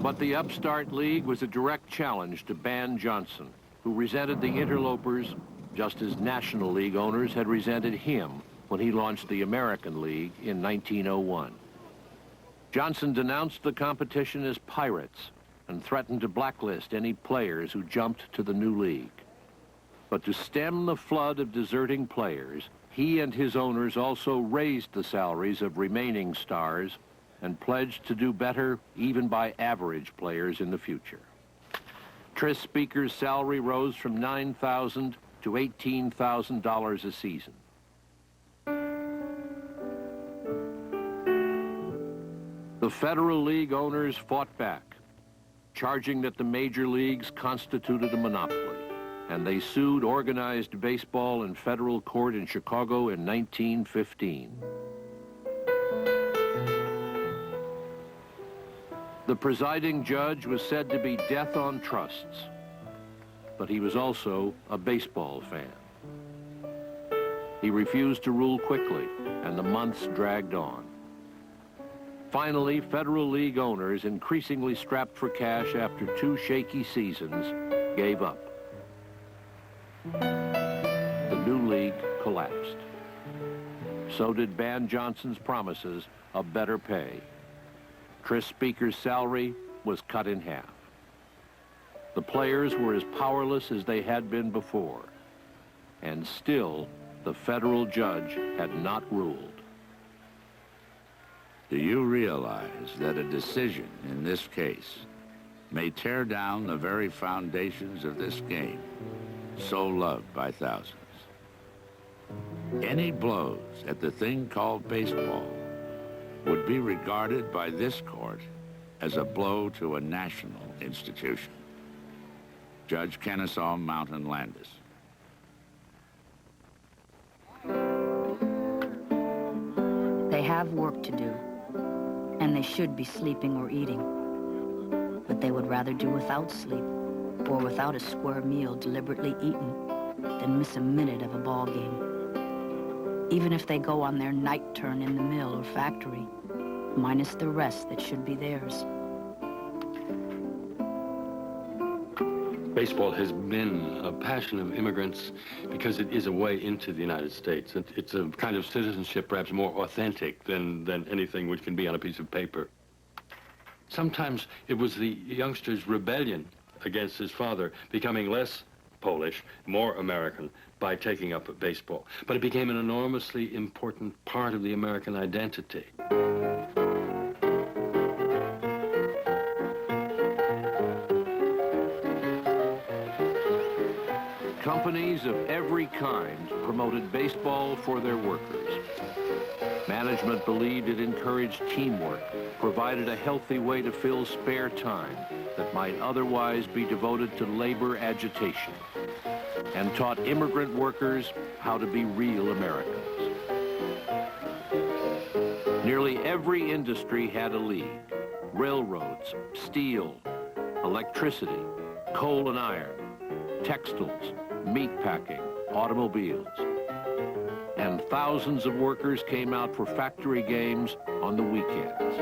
But the upstart league was a direct challenge to Ban Johnson, who resented the interlopers just as National League owners had resented him when he launched the American League in 1901. Johnson denounced the competition as pirates and threatened to blacklist any players who jumped to the new league. But to stem the flood of deserting players, he and his owners also raised the salaries of remaining stars and pledged to do better even by average players in the future. Tris Speaker's salary rose from $9,000 to $18,000 a season. The Federal League owners fought back, charging that the major leagues constituted a monopoly, and they sued organized baseball in federal court in Chicago in 1915. The presiding judge was said to be death on trusts, but he was also a baseball fan. He refused to rule quickly, and the months dragged on. Finally, Federal League owners, increasingly strapped for cash after 2 shaky seasons, gave up. The new league collapsed. So did Ban Johnson's promises of better pay. Tris Speaker's salary was cut in half. The players were as powerless as they had been before, and still the federal judge had not ruled. Do you realize that a decision in this case may tear down the very foundations of this game, so loved by thousands? Any blows at the thing called baseball would be regarded by this court as a blow to a national institution. Judge Kennesaw Mountain Landis. They have work to do, and they should be sleeping or eating. But they would rather do without sleep or without a square meal deliberately eaten than miss a minute of a ball game. Even if they go on their night turn in the mill or factory, minus the rest that should be theirs. Baseball has been a passion of immigrants because it is a way into the United States. It's a kind of citizenship perhaps more authentic than anything which can be on a piece of paper. Sometimes it was the youngster's rebellion against his father becoming less Polish, more American by taking up baseball. But it became an enormously important part of the American identity. Companies of every kind promoted baseball for their workers. Management believed it encouraged teamwork, provided a healthy way to fill spare time that might otherwise be devoted to labor agitation, and taught immigrant workers how to be real Americans. Nearly every industry had a league: railroads, steel, electricity, coal and iron, textiles, meatpacking, automobiles. And thousands of workers came out for factory games on the weekends.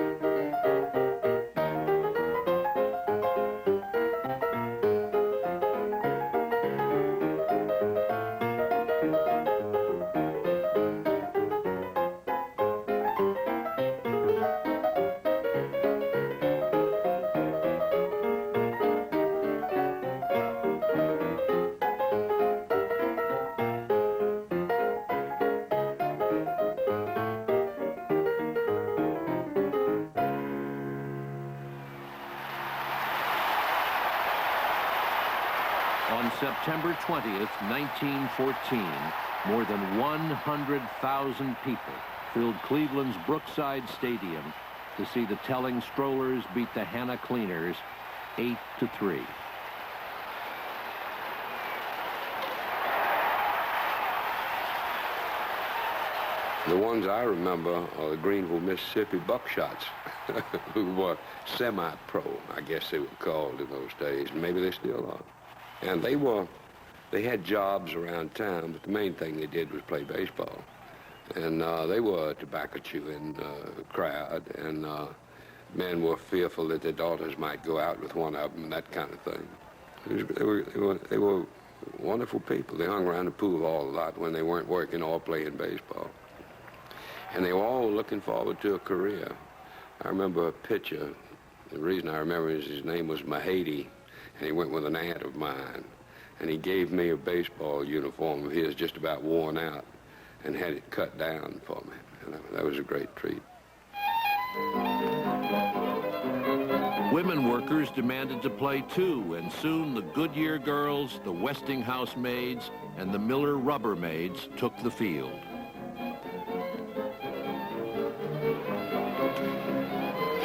September 20th, 1914, more than 100,000 people filled Cleveland's Brookside Stadium to see the Telling Strollers beat the Hannah Cleaners 8-3. The ones I remember are the Greenville, Mississippi Buckshots, who were semi-pro, I guess they were called in those days, and maybe they still are. And they had jobs around town, but the main thing they did was play baseball. And they were a tobacco-chewing crowd, and men were fearful that their daughters might go out with one of them, and that kind of thing. They were wonderful people. They hung around the pool hall a lot when they weren't working or playing baseball. And they were all looking forward to a career. I remember a pitcher, the reason I remember is his name was Mahady, and he went with an aunt of mine. And he gave me a baseball uniform of his just about worn out and had it cut down for me. And that was a great treat. Women workers demanded to play too, and soon the Goodyear girls, the Westinghouse maids, and the Miller rubber maids took the field.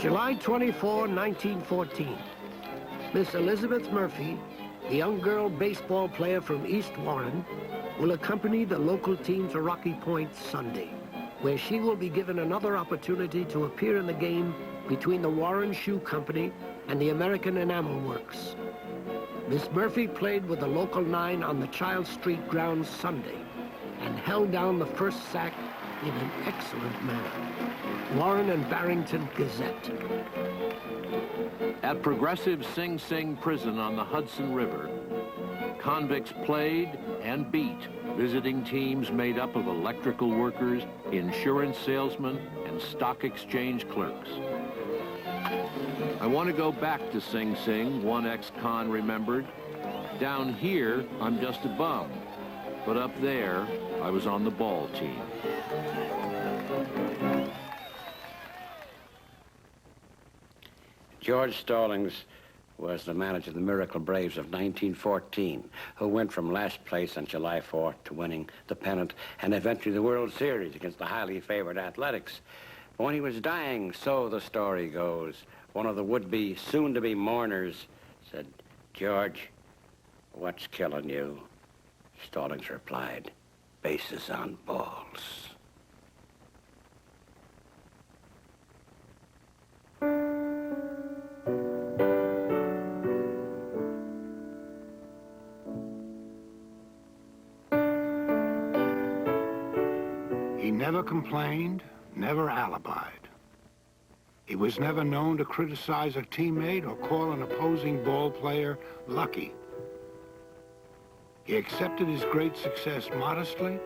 July 24, 1914. Miss Elizabeth Murphy, the young girl baseball player from East Warren, will accompany the local team to Rocky Point Sunday, where she will be given another opportunity to appear in the game between the Warren Shoe Company and the American Enamel Works. Miss Murphy played with the local 9 on the Child Street grounds Sunday and held down the first sack in an excellent manner. Warren and Barrington Gazette. At progressive Sing Sing prison on the Hudson River, convicts played and beat visiting teams made up of electrical workers, insurance salesmen, and stock exchange clerks. I want to go back to Sing Sing, one ex-con remembered. Down here, I'm just a bum. But up there, I was on the ball team. George Stallings was the manager of the Miracle Braves of 1914, who went from last place on July 4th to winning the pennant and eventually the World Series against the highly favored Athletics. When he was dying, so the story goes, one of the would-be, soon-to-be mourners said, "George, what's killing you?" Stallings replied, "Bases on balls." He never complained, never alibied. He was never known to criticize a teammate or call an opposing ball player lucky. He accepted his great success modestly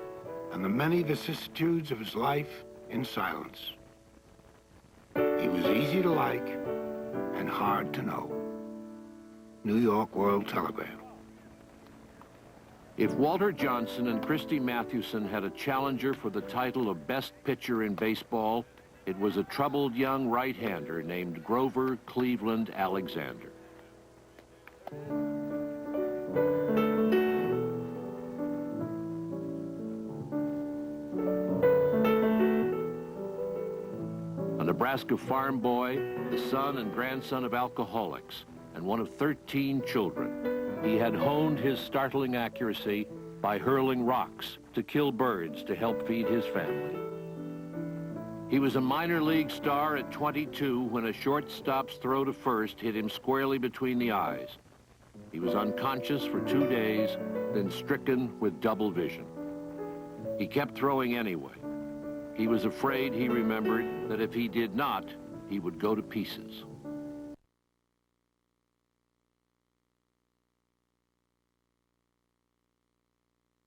and the many vicissitudes of his life in silence. He was easy to like and hard to know. New York World Telegram. If Walter Johnson and Christy Mathewson had a challenger for the title of best pitcher in baseball, it was a troubled young right-hander named Grover Cleveland Alexander. A Nebraska farm boy, the son and grandson of alcoholics, and one of 13 children. He had honed his startling accuracy by hurling rocks to kill birds to help feed his family. He was a minor league star at 22 when a shortstop's throw to first hit him squarely between the eyes. He was unconscious for 2 days, then stricken with double vision. He kept throwing anyway. He was afraid, he remembered, that if he did not, he would go to pieces.